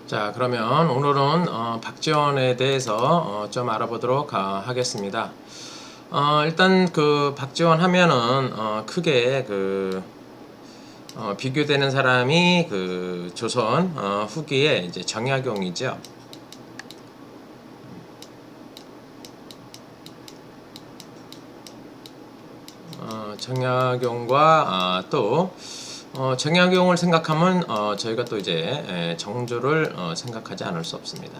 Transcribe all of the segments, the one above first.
자, 그러면 오늘은 박지원에 대해서 좀 알아보도록 하겠습니다. 일단 그 박지원 하면은 크게 비교되는 사람이 그 조선 후기에 이제 정약용이죠. 정약용과 또 정약용을 생각하면 저희가 또 이제 정조를 생각하지 않을 수 없습니다.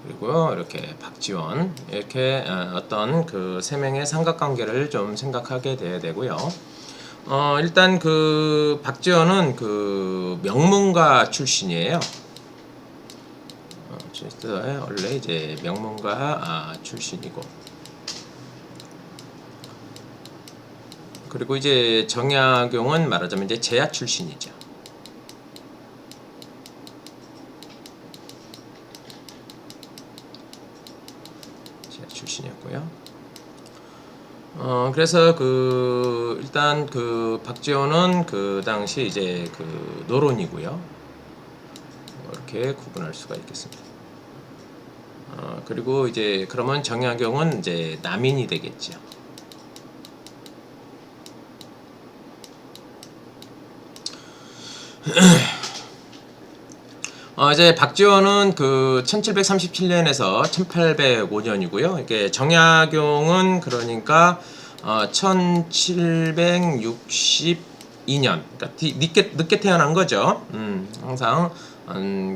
그리고 이렇게 박지원 이렇게 어떤 그 세 명의 삼각관계를 좀 생각하게 돼야 되고요. 일단 그 박지원은 그 명문가 출신이에요. 원래 이제 명문가 출신이고, 그리고 이제 정약용은 말하자면 이제 제야 출신이죠. 제야 출신이었고요. 그래서 그 일단 그 박지원은 그 당시 이제 그 노론이고요. 이렇게 구분할 수가 있겠습니다. 그리고 이제 그러면 정약용은 이제 남인이 되겠죠. 이제 박지원은 그 1737년에서 1805년이고요. 이게 정약용은 그러니까 1762년, 그러니까 늦게 태어난 거죠. 항상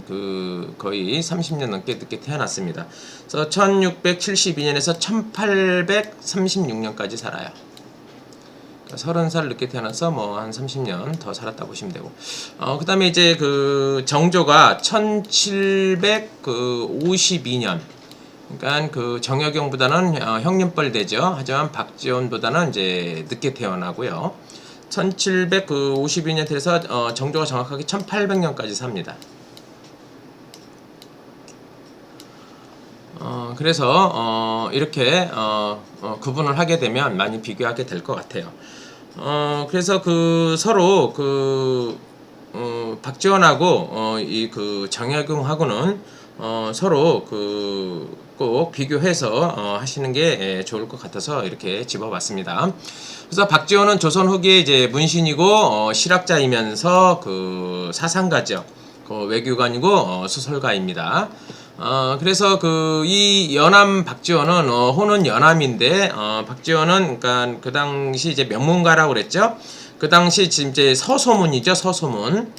그 거의 30년 넘게 늦게 태어났습니다. 그래서 1672년에서 1836년까지 살아요. 30살 늦게 태어나서 뭐 한 30년 더 살았다 보시면 되고, 그 다음에 이제 그 정조가 1752년, 그러니까 그 정약용보다는 형님뻘 되죠. 하지만 박지원보다는 이제 늦게 태어나고요. 1752년 돼서 정조가 정확하게 1800년까지 삽니다. 그래서 이렇게 구분을 하게 되면 많이 비교하게 될 것 같아요. 그래서 그 서로 그 박지원하고 이 그 정약용하고는 서로 그 꼭 비교해서 하시는 게 좋을 것 같아서 이렇게 집어봤습니다. 그래서 박지원은 조선 후기에 이제 문신이고 실학자이면서 그 사상가죠. 그 외교관이고 소설가입니다. 그래서 그 이 연암 박지원은 호는 연암인데, 박지원은 그러니까 그 당시 이제 명문가라고 그랬죠. 그 당시 지금 이제 서소문이죠. 서소문.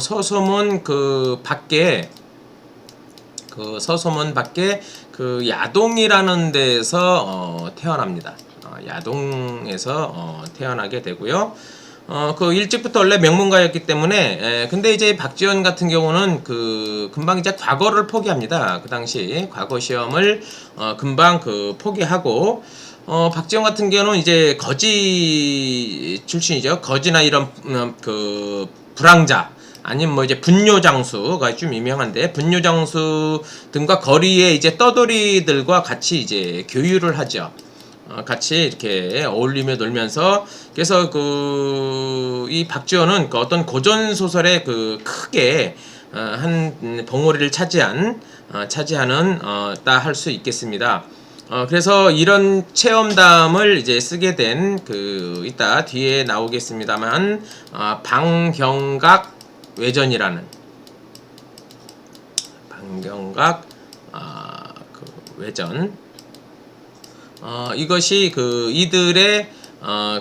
서소문 그 밖에, 그 서소문 밖에 그 야동이라는 데서 태어납니다. 야동에서 태어나게 되고요. 그 일찍부터 원래 명문가였기 때문에, 근데 이제 박지원 같은 경우는 그 금방 이제 과거를 포기합니다. 그 당시 과거 시험을 금방 그 포기하고, 박지원 같은 경우는 이제 거지 출신이죠. 거지나 이런 그 불황자, 아니면 뭐 이제 분뇨장수가 좀 유명한데, 분뇨장수 등과 거리에 이제 떠돌이들과 같이 이제 교유를 하죠. 같이 이렇게 어울리며 놀면서, 그래서 그 이 박지원은 그 어떤 고전 소설에 그 크게 한 봉오리를 차지하는 따 할 수 있겠습니다. 그래서 이런 체험담을 이제 쓰게 된 그 이따 뒤에 나오겠습니다만, 방경각 외전이라는, 방경각 그 외전, 이것이 그 이들의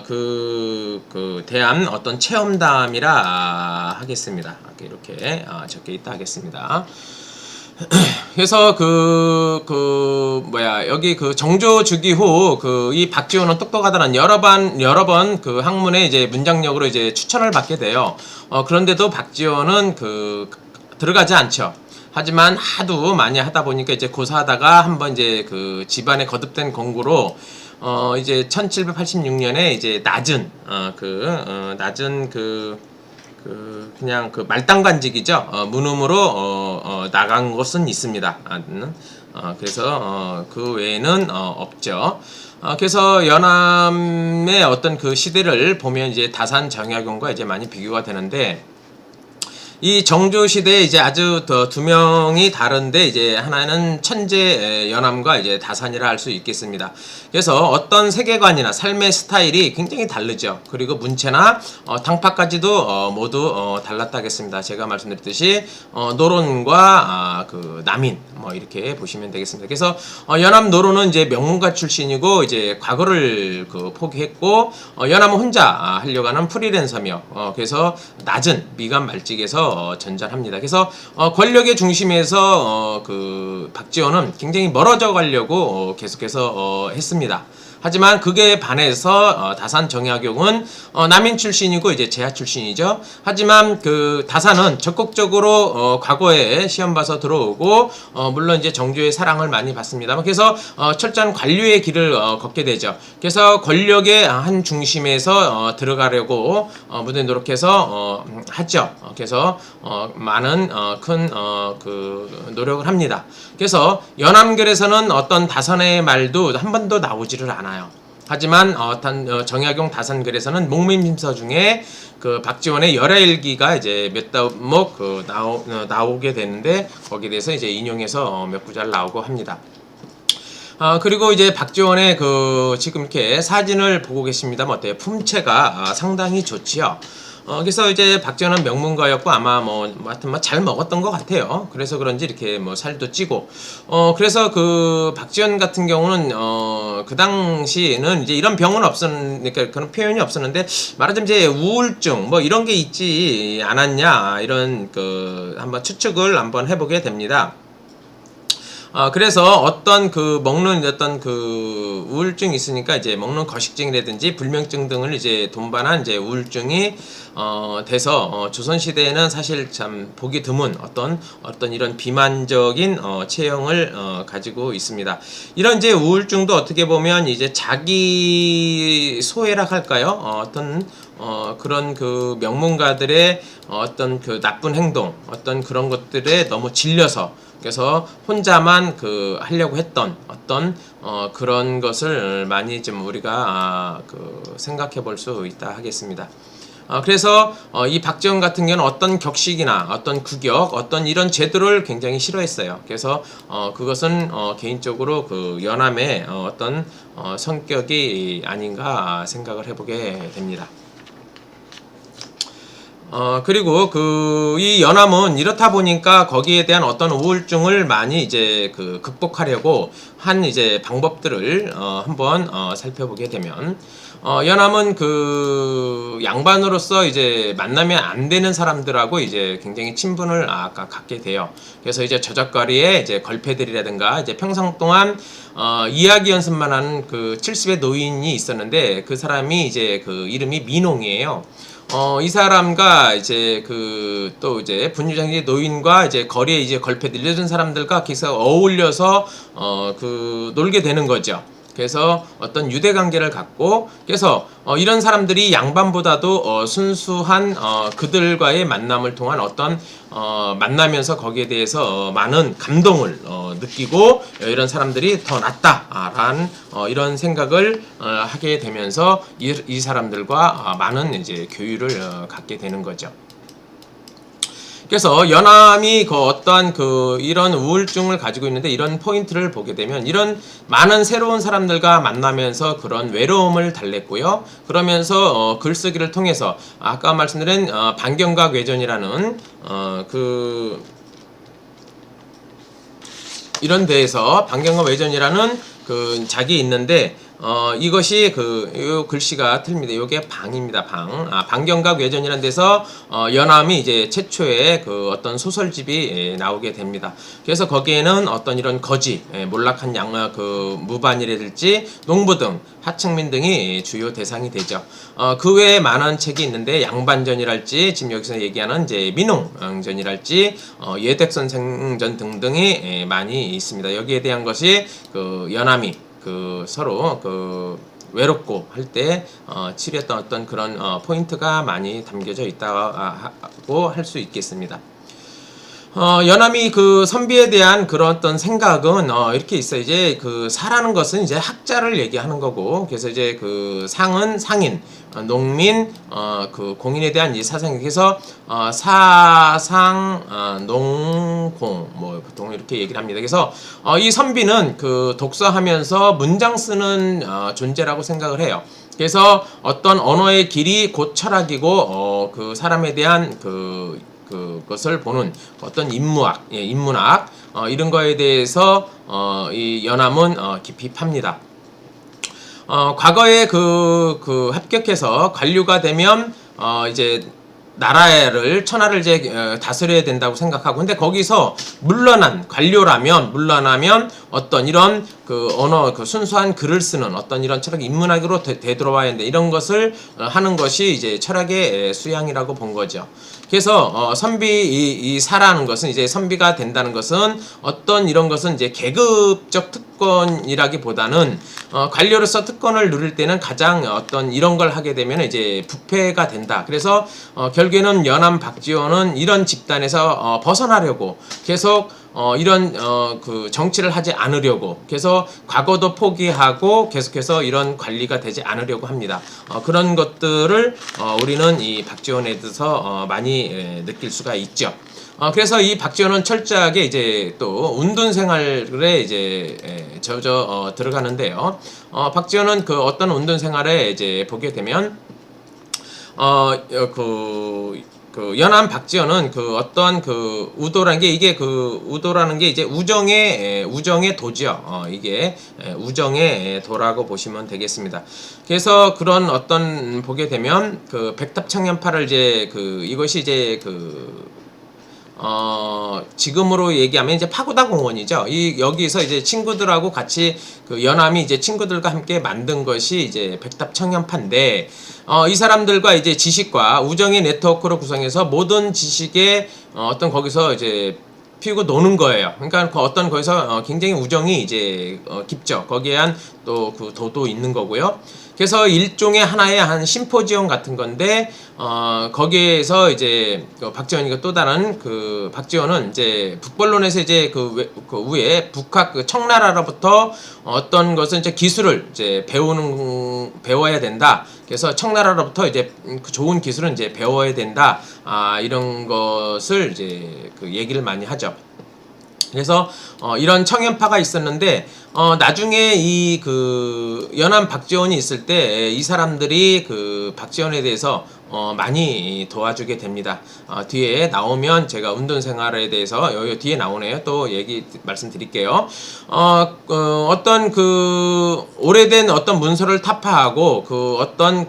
그 대한 어떤 체험담이라 하겠습니다. 이렇게 적혀 있다 하겠습니다. 그래서 여기 그 정조 주기 후 그 이 박지원은 똑똑하다는 여러 번 그 학문에 이제 문장력으로 이제 추천을 받게 돼요. 그런데도 박지원은 그 들어가지 않죠. 하지만 하도 많이 하다 보니까 이제 고사하다가 한번 이제 그 집안에 거듭된 공고로 이제 1786년에 이제 낮은 그냥 그 말단관직이죠. 문음으로 나간 것은 있습니다. 그래서 그 외에는 없죠. 그래서 연암의 어떤 그 시대를 보면 이제 다산 정약용과 이제 많이 비교가 되는데, 이 정조 시대에 이제 아주 더 두 명이 다른데 이제 하나는 천재 연암과 이제 다산이라 할 수 있겠습니다. 그래서 어떤 세계관이나 삶의 스타일이 굉장히 다르죠. 그리고 문체나 당파까지도 모두 달랐다겠습니다. 제가 말씀드렸듯이 노론과 그 남인 뭐 이렇게 보시면 되겠습니다. 그래서 연암 노론은 이제 명문가 출신이고 이제 과거를 그 포기했고 연암은 혼자 하려고 하는 프리랜서며 그래서 낮은 미간 말직에서 전전합니다. 그래서 권력의 중심에서 그 박지원은 굉장히 멀어져 가려고 계속해서 했습니다. 하지만 그게 반해서 다산 정약용은 남인 출신이고 이제 제하 출신이죠. 하지만 그 다산은 적극적으로 과거에 시험 봐서 들어오고 물론 이제 정조의 사랑을 많이 받습니다만 그래서 철저한 관료의 길을 걷게 되죠. 그래서 권력의 한 중심에서 들어가려고 무대 노력해서 하죠. 그래서 많은 큰 그 노력을 합니다. 그래서 연암글에서는 어떤 다산의 말도 한 번도 나오지를 않아요. 하지만 정약용 다산글에서는 목민심서 중에 그 박지원의 열애일기가 이제 몇 대목 그 나오게 되는데 거기에 대해서 이제 인용해서 몇 구절 나오고 합니다. 그리고 이제 박지원의 그 지금 이렇게 사진을 보고 계십니다만 어때요? 품체가 상당히 좋지요. 그래서 이제 박지원은 명문가였고 아마 하여튼 잘 먹었던 것 같아요. 그래서 그런지 이렇게 살도 찌고 그래서 그 박지원 같은 경우는 그 당시에는 이제 이런 병은 그러니까 그런 표현이 없었는데 말하자면 이제 우울증 이런 게 있지 않았냐 이런 그 한번 추측을 한번 해보게 됩니다. 그래서 어떤 그 먹는 어떤 그 우울증이 있으니까 이제 먹는 거식증이라든지 불면증 등을 이제 동반한 이제 우울증이 돼서 조선 시대에는 사실 참 보기 드문 어떤 이런 비만적인 체형을 가지고 있습니다. 이런 이제 우울증도 어떻게 보면 이제 자기 소외락 할까요? 그런 그 명문가들의 어떤 그 나쁜 행동, 어떤 그런 것들에 너무 질려서 그래서 혼자만 그 하려고 했던 어떤 그런 것을 많이 좀 우리가 그 생각해 볼 수 있다 하겠습니다. 그래서 이 박지원 같은 경우는 어떤 격식이나 어떤 구격, 어떤 이런 제도를 굉장히 싫어했어요. 그래서 그것은 개인적으로 그 연암의 어떤 성격이 아닌가 생각을 해보게 됩니다. 그리고 이 연암은 이렇다 보니까 거기에 대한 어떤 우울증을 많이 이제 그 극복하려고 한 이제 방법들을 한번 살펴보게 되면 연암은 그 양반으로서 이제 만나면 안 되는 사람들하고 이제 굉장히 친분을 갖게 돼요. 그래서 이제 저작거리에 이제 걸패들이라든가 이제 평생 동안 이야기 연습만 하는 그 70의 노인이 있었는데 그 사람이 이제 그 이름이 민홍이에요. 이 사람과 이제 또 이제 분유장의 노인과 이제 거리에 이제 걸패 늘려준 사람들과 계속 어울려서 놀게 되는 거죠. 그래서 어떤 유대 관계를 갖고 그래서 이런 사람들이 양반보다도 순수한 그들과의 만남을 통한 어떤 만나면서 거기에 대해서 많은 감동을 느끼고 이런 사람들이 더 낫다라는 이런 생각을 하게 되면서 이 사람들과 많은 이제 교류를 갖게 되는 거죠. 그래서 연암이 어떠한 이런 우울증을 가지고 있는데 이런 포인트를 보게 되면 이런 많은 새로운 사람들과 만나면서 그런 외로움을 달랬고요. 그러면서 글쓰기를 통해서 아까 말씀드린 반경각 외전이라는 이런 데에서 반경각 외전이라는 작이 있는데 이것이 요 글씨가 틀립니다. 요게 방입니다. 방경각 외전이라는 데서 연암이 이제 최초의 어떤 소설집이 나오게 됩니다. 그래서 거기에는 어떤 이런 거지, 몰락한 무반이라든지 농부 등 하층민 등이 주요 대상이 되죠. 그 외에 많은 책이 있는데 양반전이랄지 지금 여기서 얘기하는 이제 민홍전이랄지 예택선생전 등등이 많이 있습니다. 여기에 대한 것이 연암이 서로 외롭고 할 때 치료했던 어떤 그런 포인트가 많이 담겨져 있다고 할 수 있겠습니다. 연암이 그 선비에 대한 그런 어떤 생각은 이렇게 있어요. 이제 그 사라는 것은 이제 학자를 얘기하는 거고, 그래서 이제 그 상은 상인, 농민, 그 공인에 대한 이 사상, 그래서 사상, 농공, 뭐 보통 이렇게 얘기를 합니다. 그래서 이 선비는 그 독서하면서 문장 쓰는 존재라고 생각을 해요. 그래서 어떤 언어의 길이 곧 철학이고, 그 사람에 대한 그것을 보는 어떤 인문학, 인문학 이런 거에 대해서 이 연암은 깊이 팝니다. 과거에 그 합격해서 관료가 되면 이제 나라를 천하를 이제 다스려야 된다고 생각하고, 근데 거기서 물러나면 어떤 이런 그 언어, 그 순수한 글을 쓰는 어떤 이런 철학 인문학으로 되돌아와야 되는데, 이런 것을 하는 것이 이제 철학의 수양이라고 본 거죠. 그래서 선비 이 사라는 것은, 이제 선비가 된다는 것은 어떤 이런 것은 이제 계급적 특권이라기보다는 관료로서 특권을 누릴 때는 가장 어떤 이런 걸 하게 되면 이제 부패가 된다. 그래서 결국에는 연암 박지원은 이런 집단에서 벗어나려고 계속 이런 그 정치를 하지 않으려고, 그래서 과거도 포기하고 계속해서 이런 관리가 되지 않으려고 합니다. 그런 것들을 우리는 이 박지원에 대해서 많이 느낄 수가 있죠. 그래서 이 박지원은 철저하게 이제 또 운동 생활에 이제 젖어 들어가는데요. 박지원은 그 어떤 운동 생활에 이제 보게 되면 그 연암 박지원은 그 어떤 그 우도라는 게, 이게 그 우도라는 게 이제 우정의 도죠. 이게 우정의 도라고 보시면 되겠습니다. 그래서 그런 어떤 보게 되면 그 백탑 청년파를 이제 그 이것이 이제 지금으로 얘기하면 이제 파고다 공원이죠. 여기서 이제 친구들하고 같이 그 연암이 이제 친구들과 함께 만든 것이 이제 백탑 청년파인데, 이 사람들과 이제 지식과 우정의 네트워크로 구성해서 모든 지식의 어떤 거기서 이제 피우고 노는 거예요. 그러니까 그 어떤 거기서 굉장히 우정이 이제 깊죠. 거기에 한 또 그 도도 있는 거고요. 그래서 일종의 하나의 한 심포지엄 같은 건데, 거기에서 이제 박지원이가 또 다른 그 박지원은 이제 북벌론에서 이제 그 위에 북학 그 청나라로부터 어떤 것은 이제 기술을 이제 배워야 된다. 그래서 청나라로부터 이제 그 좋은 기술은 이제 배워야 된다. 이런 것을 이제 그 얘기를 많이 하죠. 그래서 이런 청년파가 있었는데, 나중에 이 그 연암 박지원이 있을 때 이 사람들이 그 박지원에 대해서 많이 도와주게 됩니다. 뒤에 나오면 제가 운동 생활에 대해서 여기 뒤에 나오네요. 또 얘기 말씀드릴게요. 어떤 그 오래된 어떤 문서를 타파하고 그 어떤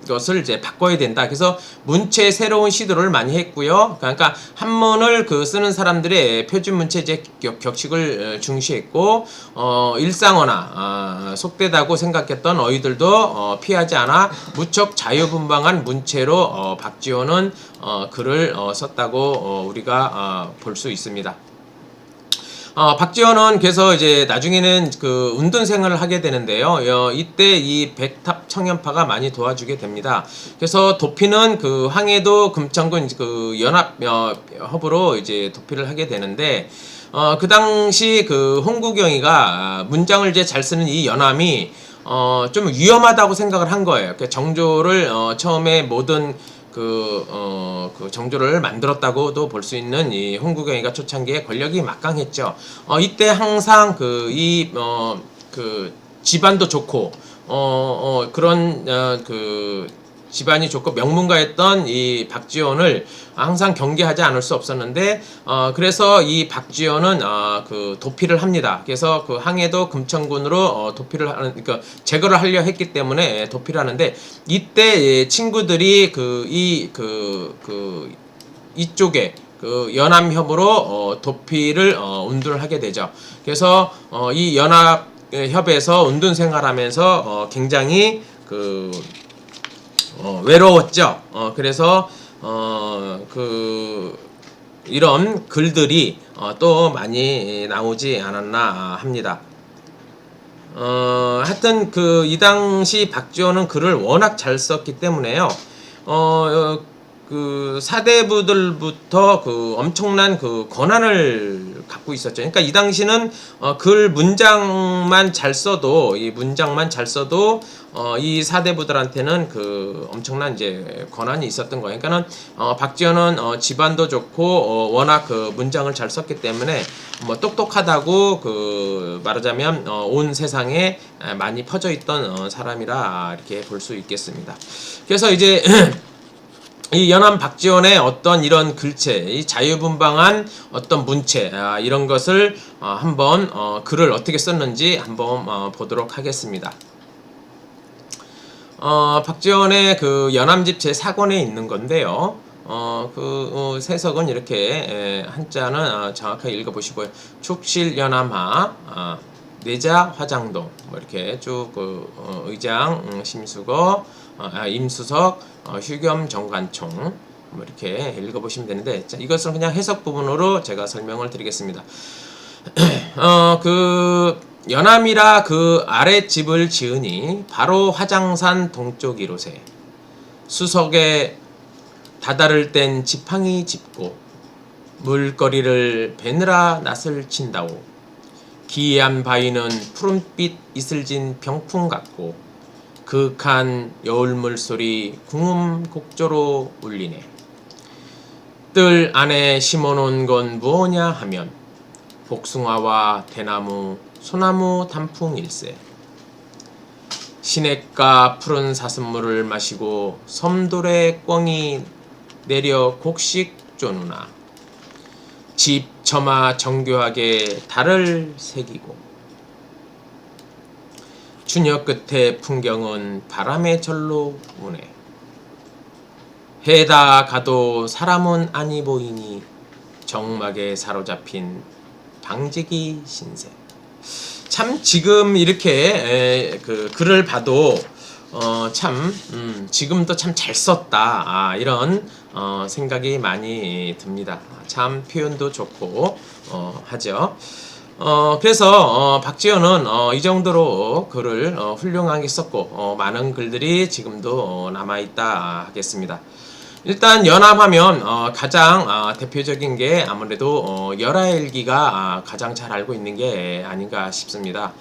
것을 이제 바꿔야 된다. 그래서 문체의 새로운 시도를 많이 했고요. 그러니까 한문을 그 쓰는 사람들의 표준 문체 이제 격식을 중시했고, 일상어나 속되다고 생각했던 어휘들도 피하지 않아 무척 자유분방한 문체로 박지원은 글을 썼다고 우리가 볼 수 있습니다. 박지원은 그래서 이제 나중에는 그 운동 생활을 하게 되는데요. 이때 이 백탑 청년파가 많이 도와주게 됩니다. 그래서 도피는 그 황해도 금천군 그 연합 협으로 이제 도피를 하게 되는데, 그 당시 그 홍구경이가 문장을 이제 잘 쓰는 이 연암이 좀 위험하다고 생각을 한 거예요. 그 정조를 처음에 모든 그 정조를 만들었다고도 볼 수 있는 이 홍구경이가 초창기에 권력이 막강했죠. 이때 항상 그 집안도 좋고 그런 그 집안이 좋고 명문가였던 이 박지원을 항상 경계하지 않을 수 없었는데, 그래서 이 박지원은 그 도피를 합니다. 그래서 그 항해도 금천군으로 도피를 하는, 그러니까 제거를 하려 했기 때문에 도피를 하는데, 이때 친구들이 이쪽에 그 연합협으로 도피를 운동을 하게 되죠. 그래서 이 연합협에서 운동 생활하면서 굉장히 외로웠죠. 그래서 이런 글들이 또 많이 나오지 않았나 합니다. 하여튼 이 당시 박지원은 글을 워낙 잘 썼기 때문에요. 그 사대부들부터 그 엄청난 그 권한을 갖고 있었죠. 그러니까 이 당시는 글 문장만 잘 써도 이 문장만 잘 써도 이 사대부들한테는 그 엄청난 이제 권한이 있었던 거예요. 그러니까는 박지원은 집안도 좋고 워낙 그 문장을 잘 썼기 때문에 뭐 똑똑하다고 그 말하자면 온 세상에 많이 퍼져 있던 사람이라 이렇게 볼 수 있겠습니다. 그래서 이제 이 연암 박지원의 어떤 이런 글체, 이 자유분방한 어떤 문체, 이런 것을 한번 글을 어떻게 썼는지 한번 보도록 하겠습니다. 박지원의 그 연암집 제4권에 있는 건데요. 그 세석은 이렇게 한자는 정확하게 읽어보시고요. 축실연암하 내자 화장동 뭐 이렇게 쭉 그 의장 심수거 임수석 휴겸 정관총 뭐 이렇게 읽어보시면 되는데, 자, 이것은 그냥 해석 부분으로 제가 설명을 드리겠습니다. 그 연암이라 그 아랫집을 지으니 바로 화장산 동쪽 이로세 수석에 다다를 땐 지팡이 짚고 물거리를 베느라 낫을 친다오. 기이한 바위는 푸른빛 이슬진 병풍 같고 그윽한 여울물 소리 궁음곡조로 울리네. 뜰 안에 심어놓은 건 무엇냐 하면 복숭아와 대나무, 소나무 단풍일세. 시냇가 푸른 사슴물을 마시고 섬돌의 꿩이 내려 곡식 쪼누나 집 처마 정교하게 달을 새기고 추녀 끝에 풍경은 바람의 절로 우네. 해다 가도 사람은 아니 보이니 정막에 사로잡힌 방지기 신세. 참 지금 이렇게 그 글을 봐도 참 지금도 참 잘 썼다, 이런 생각이 많이 듭니다. 참 표현도 좋고 하죠. 그래서 박지원은 이 정도로 글을 훌륭하게 썼고 많은 글들이 지금도 남아있다 하겠습니다. 일단 연암하면 가장 대표적인 게 아무래도 열하일기가 가장 잘 알고 있는 게 아닌가 싶습니다.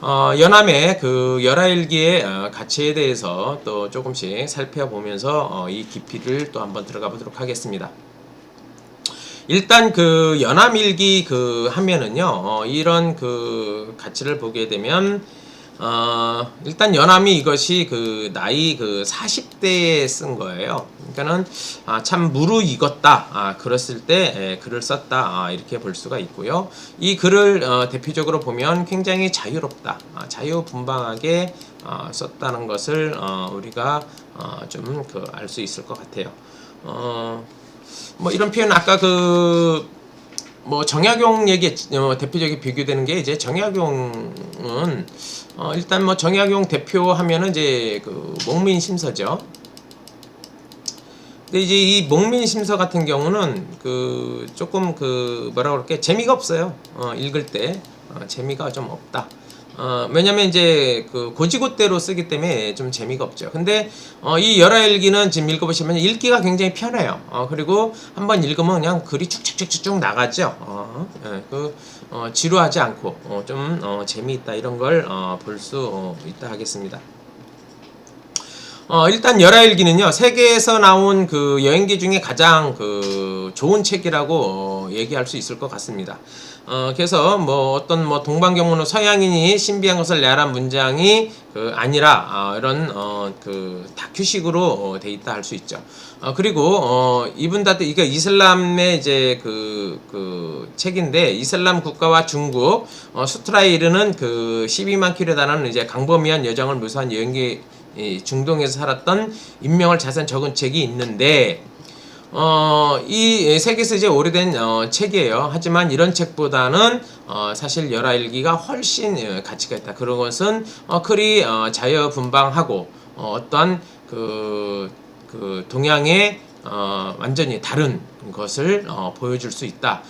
연암의 그 열하일기의 가치에 대해서 또 조금씩 살펴보면서 이 깊이를 또 한번 들어가 보도록 하겠습니다. 일단 그 연암일기 그 하면은요, 이런 그 가치를 보게 되면 일단 연암이 이것이 그 나이 그 40대에 쓴 거예요. 그러니까는 참 무르익었다, 그랬을 때 글을 썼다, 이렇게 볼 수가 있고요. 이 글을 대표적으로 보면 굉장히 자유롭다, 자유분방하게 썼다는 것을 우리가 좀 그 알 수 있을 것 같아요. 뭐 이런 표현 아까 그 뭐 정약용 얘기 대표적인 비교되는 게 이제 정약용은 일단 뭐 정약용 대표하면은 이제 그 목민심서죠. 근데 이제 이 목민심서 같은 경우는 그 조금 그 뭐라 그럴게 재미가 없어요. 읽을 때 재미가 좀 없다. 왜냐면 이제 그 고지고대로 쓰기 때문에 좀 재미가 없죠. 근데 이 열하일기는 지금 읽어보시면 읽기가 굉장히 편해요. 그리고 한번 읽으면 그냥 글이 쭉쭉쭉쭉 나가죠. 지루하지 않고 좀 재미있다, 이런 걸 볼 수 있다 하겠습니다. 일단 열하일기는요, 세계에서 나온 그 여행기 중에 가장 그 좋은 책이라고 얘기할 수 있을 것 같습니다. 그래서 뭐 어떤 뭐 동방경문호 서양인이 신비한 것을 내하란 문장이 그 아니라 이런 그 다큐식으로 돼 있다 할 수 있죠. 그리고 이분 다 이게 이슬람의 이제 그 책인데, 이슬람 국가와 중국 수트라에 이르는 그 12만 킬로에 달하는 이제 강범위한 여정을 묘사한 여행기, 중동에서 살았던 인명을 자세히 적은 책이 있는데, 이 세계에서 이제 오래된 책이에요. 하지만 이런 책보다는 사실 열하일기가 훨씬 가치가 있다. 그런 것은 글이 자유분방하고 어떤 그 동양의 완전히 다른 것을 보여줄 수 있다.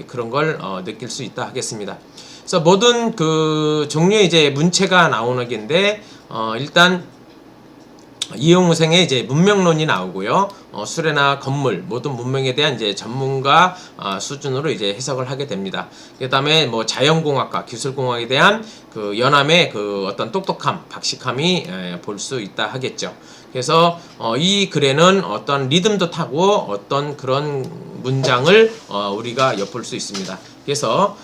그런 걸 느낄 수 있다 하겠습니다. 그래서 모든 그 종류의 이제 문체가 나오는 게인데, 일단 이용우생의 이제 문명론이 나오고요. 수레나 건물 모든 문명에 대한 이제 전문가 수준으로 이제 해석을 하게 됩니다. 그다음에 뭐 자연공학과, 기술공학에 대한 그 연함의 그 어떤 똑똑함, 박식함이 볼 수 있다 하겠죠. 그래서 이 글에는 어떤 리듬도 타고 어떤 그런 문장을 우리가 엿볼 수 있습니다. 그래서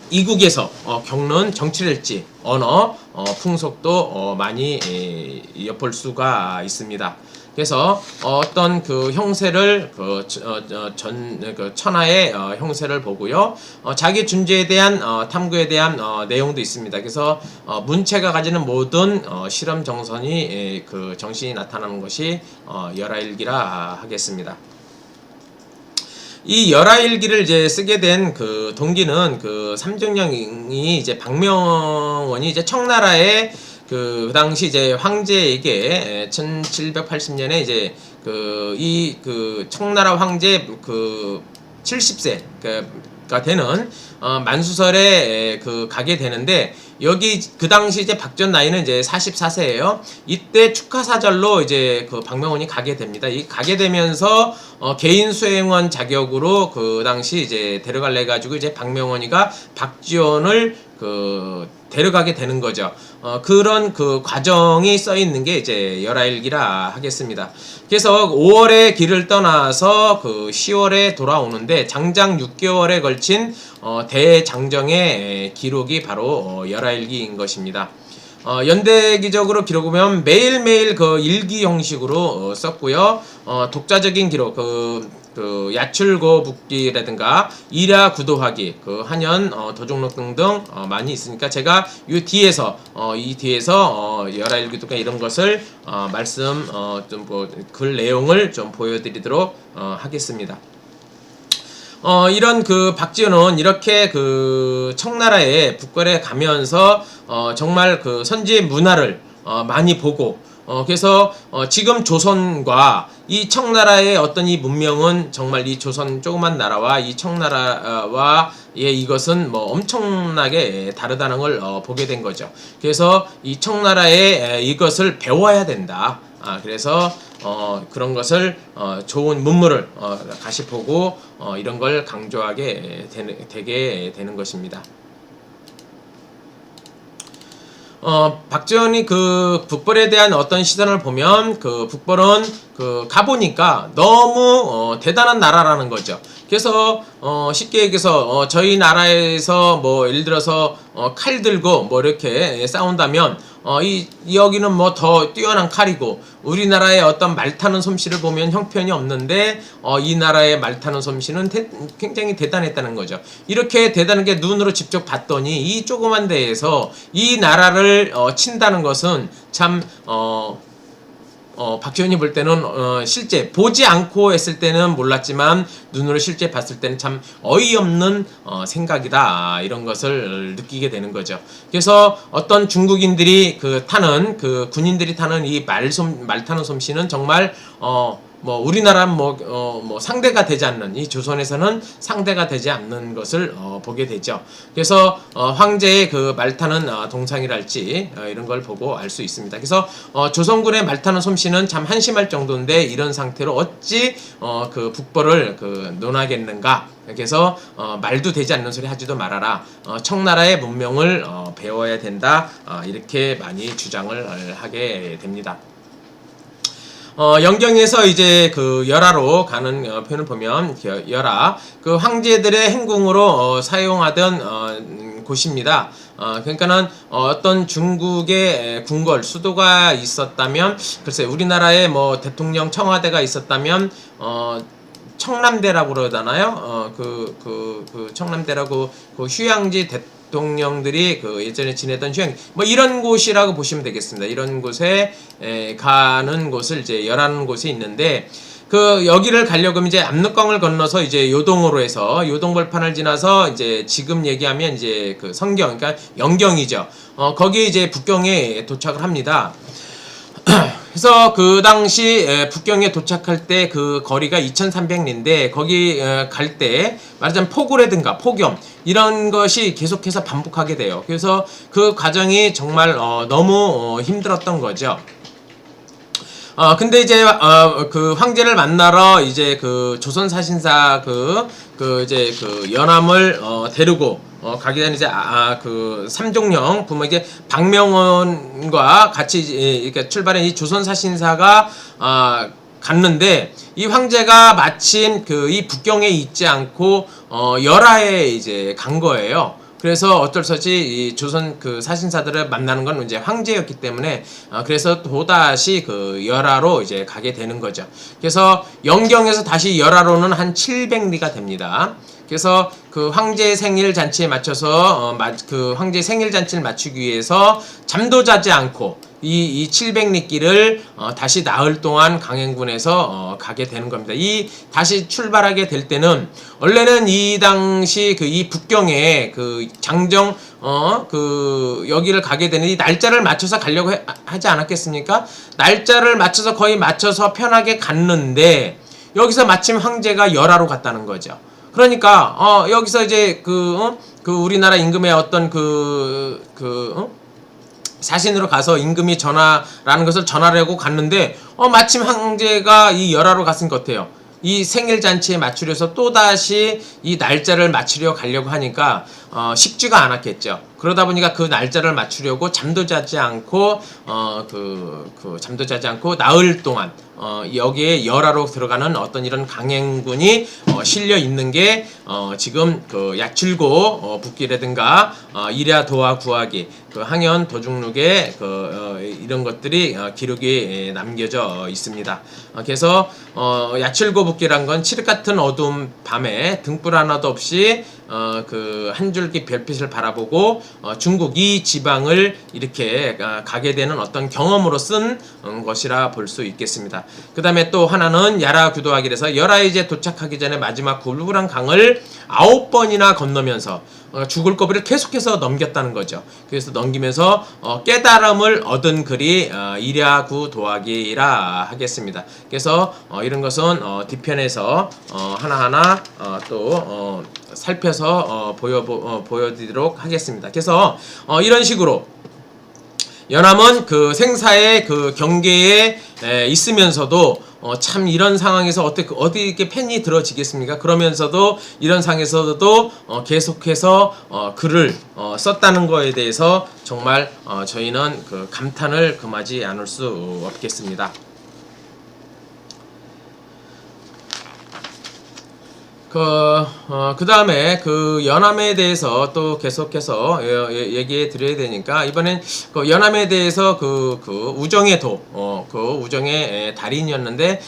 이국에서 겪는 정치랄지 언어, 풍속도 많이 엿볼 수가 있습니다. 그래서 어떤 그 형세를 그 천하의 형세를 보고요. 자기 존재에 대한 탐구에 대한 내용도 있습니다. 그래서 문체가 가지는 모든 실험 정선이 그 정신이 나타나는 것이 열하일기라 하겠습니다. 이 열하일기를 이제 쓰게 된 그 동기는 그 삼정령이 이제 박명원이 이제 청나라의 그 당시 이제 황제에게 1780년에 이제 그 청나라 황제 그 70세가 되는 만수설에 그 가게 되는데, 여기 그 당시 이제 박지원 나이는 이제 44세예요. 이때 축하사절로 이제 그 박명원이 가게 됩니다. 이 가게 되면서 개인 수행원 자격으로 그 당시 이제 데려갈래 가지고 이제 박명원이가 박지원을 그 데려가게 되는 거죠. 그런 그 과정이 써 있는 게 이제 열하일기라 하겠습니다. 그래서 5월에 길을 떠나서 그 10월에 돌아오는데 장장 6개월에 걸친 대장정의 기록이 바로 열하일기인 것입니다. 연대기적으로 기록하면 매일매일 그 일기 형식으로 썼고요. 독자적인 기록, 그 야출고 북기라든가 일야 구도하기, 그 한연 도종록 등등 많이 있으니까 제가 이 뒤에서 열하일기독가 이런 것을 말씀 좀 뭐 글 내용을 좀 보여드리도록 하겠습니다. 이런 그 박지원은 이렇게 그 청나라의 북궐에 가면서 정말 그 선지 문화를 많이 보고, 그래서 지금 조선과 이 청나라의 어떤 이 문명은 정말 이 조선 조그만 나라와 이 청나라와의 이것은 뭐 엄청나게 다르다는 걸 보게 된 거죠. 그래서 이 청나라의 이것을 배워야 된다. 그래서 그런 것을 좋은 문물을 다시 보고 이런 걸 강조하게 되게 되는 것입니다. 박지원이 그 북벌에 대한 어떤 시선을 보면 그 북벌은 그 가보니까 너무 대단한 나라라는 거죠. 그래서 쉽게 얘기해서 저희 나라에서 뭐 예를 들어서 칼 들고 뭐 이렇게 싸운다면 여기는 뭐 더 뛰어난 칼이고, 우리나라의 어떤 말 타는 솜씨를 보면 형편이 없는데 이 나라의 말 타는 솜씨는 굉장히 대단했다는 거죠. 이렇게 대단한 게 눈으로 직접 봤더니 이 조그만 데에서 이 나라를 친다는 것은 참 박지원이 볼 때는 실제 보지 않고 했을 때는 몰랐지만 눈으로 실제 봤을 때는 참 어이없는 생각이다, 이런 것을 느끼게 되는 거죠. 그래서 어떤 중국인들이 타는 그 군인들이 타는 이 말 타는 솜씨는 정말 뭐 우리나라는 뭐 상대가 되지 않는, 이 조선에서는 상대가 되지 않는 것을 보게 되죠. 그래서 황제의 그 말타는 동상이랄지 이런 걸 보고 알 수 있습니다. 그래서 조선군의 말타는 솜씨는 참 한심할 정도인데 이런 상태로 어찌 그 북벌을 논하겠는가. 그래서 말도 되지 않는 소리 하지도 말아라. 청나라의 문명을 배워야 된다. 이렇게 많이 주장을 하게 됩니다. 영경에서 이제 그 열하로 가는 표현을 보면 열하, 그 황제들의 행궁으로 사용하던 곳입니다. 그러니까는 어떤 중국의 궁궐 수도가 있었다면, 글쎄 우리나라에 뭐 대통령 청와대가 있었다면 청남대라고 그러잖아요. 그 청남대라고 그 휴양지 대통령들이 그 예전에 지내던 휴양, 뭐 이런 곳이라고 보시면 되겠습니다. 이런 곳에 가는 곳을 이제 열하는 곳이 있는데, 그 여기를 가려고 하면 이제 압록강을 건너서 이제 요동으로 해서 요동벌판을 지나서 이제 지금 얘기하면 이제 그 성경, 그러니까 영경이죠. 거기 이제 북경에 도착을 합니다. 그래서 그 당시 북경에 도착할 때 그 거리가 2300리인데 거기 갈 때 말하자면 폭우라든가 폭염 이런 것이 계속해서 반복하게 돼요. 그래서 그 과정이 정말 너무 힘들었던 거죠. 근데 이제 그 황제를 만나러 이제 그 조선 사신사 이제 그 연암을 데리고 가게 되는 이제 그 삼종령 부모 이제 박명원과 같이 이렇게 출발한 이 조선 사신사가 갔는데 이 황제가 마침 그 이 북경에 있지 않고 열하에 이제 간 거예요. 그래서 어쩔 수 없이 이 조선 그 사신사들을 만나는 건 이제 황제였기 때문에 그래서 또다시 그 열하로 이제 가게 되는 거죠. 그래서 영경에서 다시 열하로는 한 700리가 됩니다. 그래서 그 황제 생일 잔치에 맞춰서 그 황제 생일 잔치를 맞추기 위해서 잠도 자지 않고 이 700리 길을 다시 나흘 동안 강행군에서 가게 되는 겁니다. 이 다시 출발하게 될 때는 원래는 이 당시 그 이 북경에 그 장정 그 여기를 가게 되는 이 날짜를 맞춰서 가려고 하지 않았겠습니까? 날짜를 맞춰서 거의 맞춰서 편하게 갔는데 여기서 마침 황제가 열하로 갔다는 거죠. 그러니까 여기서 이제 그 우리나라 임금의 어떤 사신으로 가서 임금이 전하라는 것을 전하려고 갔는데 마침 황제가 이 열하로 갔은 것 같아요. 이 생일 잔치에 맞추려서 또다시 이 날짜를 맞추려 가려고 하니까 쉽지가 않았겠죠. 그러다 보니까 그 날짜를 맞추려고 잠도 자지 않고 잠도 자지 않고 나흘 동안 여기에 열하로 들어가는 어떤 이런 강행군이 실려 있는 게 지금 그 야출고 북기라든가 이랴 도화 구하기 그 항현 도중록에 이런 것들이 기록이 남겨져 있습니다. 그래서 야출고 북기란 건 칠흑 같은 어두운 밤에 등불 하나도 없이 그 한 줄기 별빛을 바라보고 중국 이 지방을 이렇게 가게 되는 어떤 경험으로 쓴 것이라 볼 수 있겠습니다. 그 다음에 또 하나는 야라 규도하기에서 열하에 이제 도착하기 전에 마지막 굴불한 강을 9번이나 건너면서 죽을 거리를 계속해서 넘겼다는 거죠. 그래서 넘기면서 깨달음을 얻은 글이 이랴구 도하기라 하겠습니다. 그래서 이런 것은 뒤편에서 하나하나 또 살펴서 보여드리도록 하겠습니다. 그래서 이런 식으로 연암은 그 생사의 그 경계에 있으면서도 참 이런 상황에서 어디 이렇게 펜이 들어지겠습니까? 그러면서도 이런 상에서도 계속해서 글을 썼다는 거에 대해서 정말 저희는 그 감탄을 금하지 않을 수 없겠습니다. 그 다음에 그 연암에 대해서 또 계속해서 얘기해 드려야 되니까 이번엔 그 연암에 대해서 그 우정의 그 우정의 달인이었는데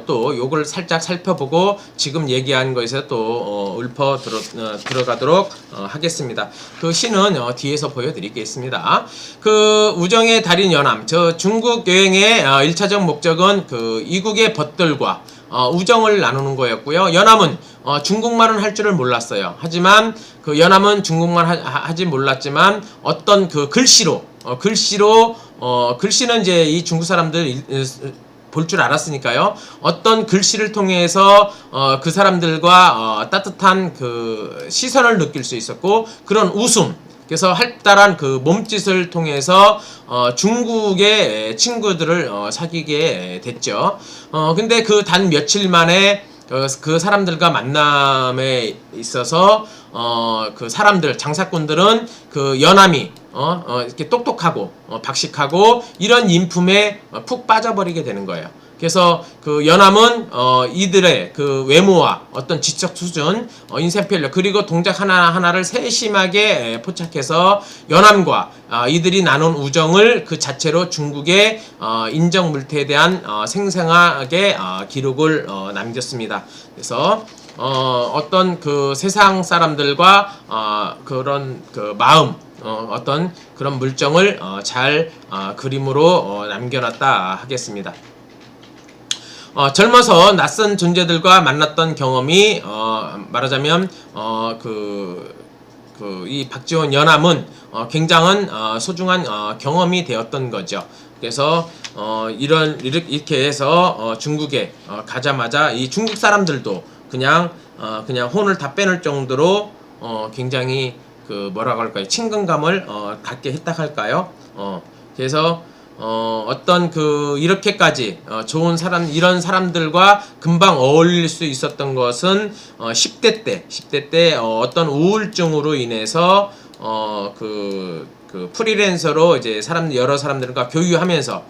또 요걸 살짝 살펴보고 지금 얘기한 거에서 또 읊어 들어가도록 하겠습니다. 그 시는 뒤에서 보여드리겠습니다. 그 우정의 달인 연암, 저 중국 여행의 1차적 목적은 그 이국의 벗들과 우정을 나누는 거였고요. 연암은 중국말은 할 줄을 몰랐어요. 하지만 그 연암은 중국말 하지 몰랐지만 어떤 그 글씨는 이제 이 중국 사람들 볼 줄 알았으니까요. 어떤 글씨를 통해서 그 사람들과 따뜻한 그 시선을 느낄 수 있었고 그런 웃음, 그래서 활달한 그 몸짓을 통해서 중국의 친구들을 사귀게 됐죠. 근데 그 단 며칠 만에 그 사람들과 만남에 있어서 그 사람들 장사꾼들은 그 연암이 이렇게 똑똑하고 박식하고 이런 인품에 푹 빠져버리게 되는 거예요. 그래서 그 연암은 이들의 그 외모와 어떤 지적 수준, 인생편력 그리고 동작 하나하나를 세심하게 포착해서 연암과 이들이 나눈 우정을 그 자체로 중국의 인정 물태에 대한 생생하게 기록을 남겼습니다. 그래서 어떤 그 세상 사람들과 그런 그 마음 어떤 그런 물정을 잘 그림으로 남겨놨다 하겠습니다. 젊어서 낯선 존재들과 만났던 경험이 말하자면 이 박지원 연암은 굉장한 소중한 경험이 되었던 거죠. 그래서 이렇게 해서 중국에 가자마자 이 중국 사람들도 그냥 혼을 다 빼놓을 정도로 굉장히 그 뭐라고 할까요? 친근감을 갖게 했다 할까요? 그래서 어떤 그 이렇게까지 좋은 사람 이런 사람들과 금방 어울릴 수 있었던 것은 10대 때 어떤 우울증으로 인해서 그 프리랜서로 이제 여러 사람들과 교유하면서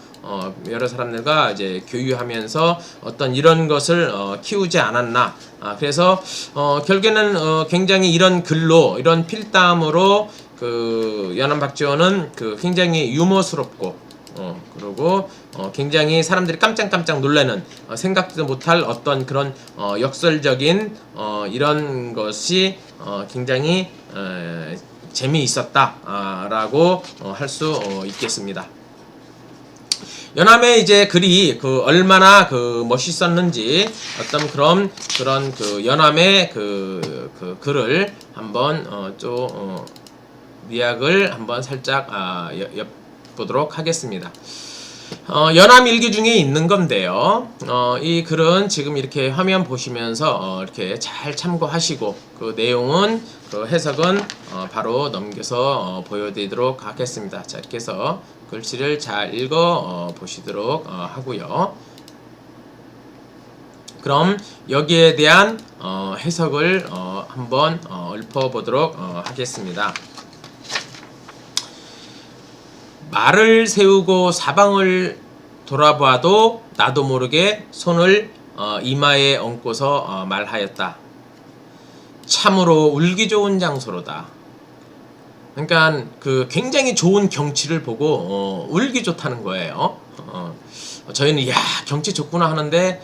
어떤 이런 것을 키우지 않았나. 그래서 결국에는 굉장히 이런 글로 이런 필담으로 그 연암 박지원은 그 굉장히 유머스럽고 그리고 굉장히 사람들이 깜짝깜짝 놀라는 생각지도 못할 어떤 그런 역설적인 이런 것이 굉장히 재미있었다라고 할 수 있겠습니다. 연암의 이제 글이 그 얼마나 그 멋있었는지 어떤 그런 그 연암의 그 글을 한번 리학을 한번 살짝 보도록 하겠습니다. 연암 일기 중에 있는 건데요. 이 글은 지금 이렇게 화면 보시면서 이렇게 잘 참고하시고 그 내용은 그 해석은 바로 넘겨서 보여드리도록 하겠습니다. 자, 이렇게 해서 글씨를 잘 읽어 보시도록 하고요. 그럼 여기에 대한 해석을 한번 읊어보도록 하겠습니다. 말을 세우고 사방을 돌아봐도 나도 모르게 손을 이마에 얹고서 말하였다. 참으로 울기 좋은 장소로다. 그러니까 그 굉장히 좋은 경치를 보고 울기 좋다는 거예요. 저희는 야 경치 좋구나 하는데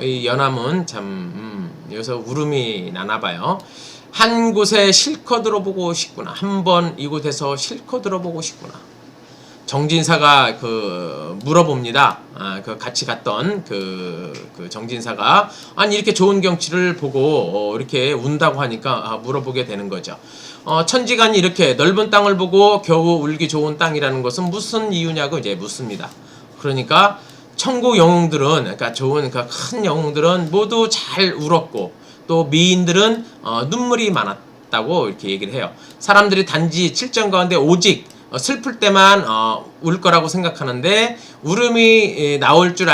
이 연암은 참 여기서 울음이 나나봐요. 한 곳에 실컷 들어보고 싶구나. 한번 이곳에서 실컷 들어보고 싶구나. 정진사가 물어봅니다. 그 같이 갔던 그 정진사가 아니 이렇게 좋은 경치를 보고 이렇게 운다고 하니까 물어보게 되는 거죠. 천지간이 이렇게 넓은 땅을 보고 겨우 울기 좋은 땅이라는 것은 무슨 이유냐고 이제 묻습니다. 그러니까 천국 영웅들은 그러니까 좋은 큰 영웅들은 모두 잘 울었고 또 미인들은 눈물이 많았다고 이렇게 얘기를 해요. 사람들이 단지 칠정 가운데 오직 슬플 때만 울 거라고 생각하는데 울음이 나올 줄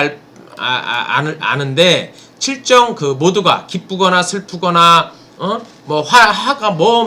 아는데 칠정 그 모두가 기쁘거나 슬프거나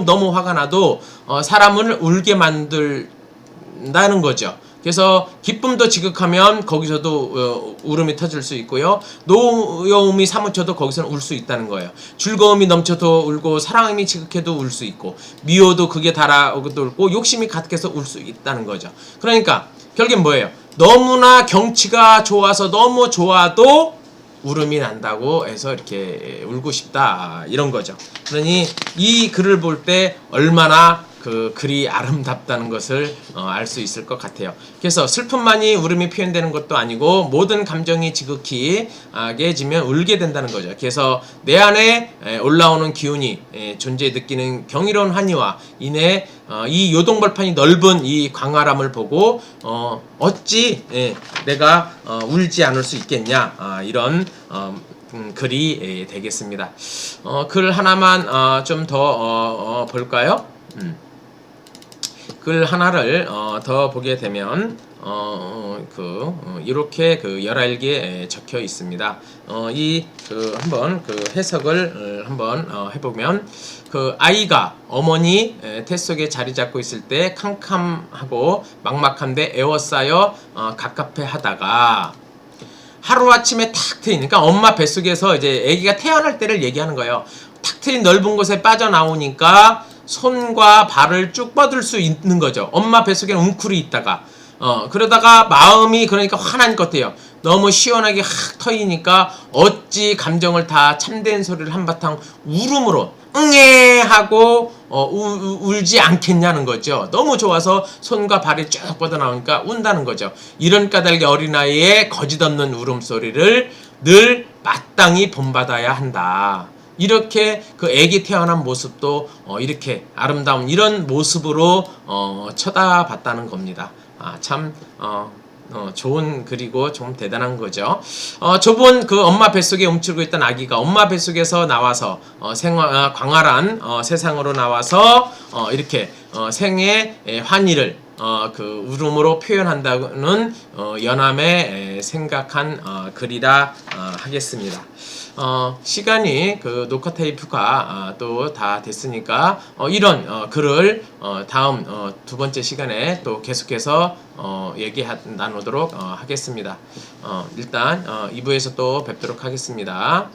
너무 화가 나도 사람을 울게 만든다는 거죠. 그래서 기쁨도 지극하면 거기서도 울음이 터질 수 있고요. 노여움이 사무쳐도 거기서는 울 수 있다는 거예요. 즐거움이 넘쳐도 울고 사랑이 지극해도 울 수 있고 미워도 극에 달아도 울고 욕심이 가득해서 울 수 있다는 거죠. 그러니까 결국엔 뭐예요? 너무나 경치가 좋아서 너무 좋아도 울음이 난다고 해서 이렇게 울고 싶다 이런 거죠. 그러니 이 글을 볼 때 얼마나 그 글이 아름답다는 것을 알 수 있을 것 같아요. 그래서 슬픔만이 울음이 표현되는 것도 아니고 모든 감정이 지극히 깨지면 울게 된다는 거죠. 그래서 내 안에 올라오는 기운이 존재에 느끼는 경이로운 환희와 인해 이 요동벌판이 넓은 이 광활함을 보고 어찌 내가 울지 않을 수 있겠냐 이런 글이 되겠습니다. 글 하나만 좀 더 볼까요? 글 하나를 더 보게 되면 이렇게 열알기에 적혀 있습니다. 한번 해석을 한번 해보면 아이가 어머니 태 속에 자리 잡고 있을 때 캄캄하고 막막한데 에워싸여 갑갑해 하다가 하루아침에 탁 트인 그러니까 엄마 뱃속에서 이제 아기가 태어날 때를 얘기하는 거예요. 탁 트인 넓은 곳에 빠져나오니까 손과 발을 쭉 뻗을 수 있는 거죠. 엄마 뱃속에는 웅크리 있다가 그러다가 마음이 그러니까 환한 것 같아요. 너무 시원하게 확 터이니까 어찌 감정을 다 참된 소리를 한바탕 울음으로 응애 하고 울지 않겠냐는 거죠. 너무 좋아서 손과 발이 쭉 뻗어나오니까 운다는 거죠. 이런 까닭에 어린아이의 거짓없는 울음소리를 늘 마땅히 본받아야 한다. 이렇게 애기 태어난 모습도 이렇게 아름다운 이런 모습으로 쳐다봤다는 겁니다. 참 좋은 글이고 좀 대단한 거죠. 좁은 엄마 뱃속에 움츠리고 있던 아기가 엄마 뱃속에서 나와서 광활한 세상으로 나와서 이렇게 생의 환희를 그 울음으로 표현한다는 연암의 생각한 글이라 하겠습니다. 시간이 그 녹화 테이프가 또 다 됐으니까 이런 글을 다음 두 번째 시간에 또 계속해서 나누도록 하겠습니다. 일단 2부에서 또 뵙도록 하겠습니다.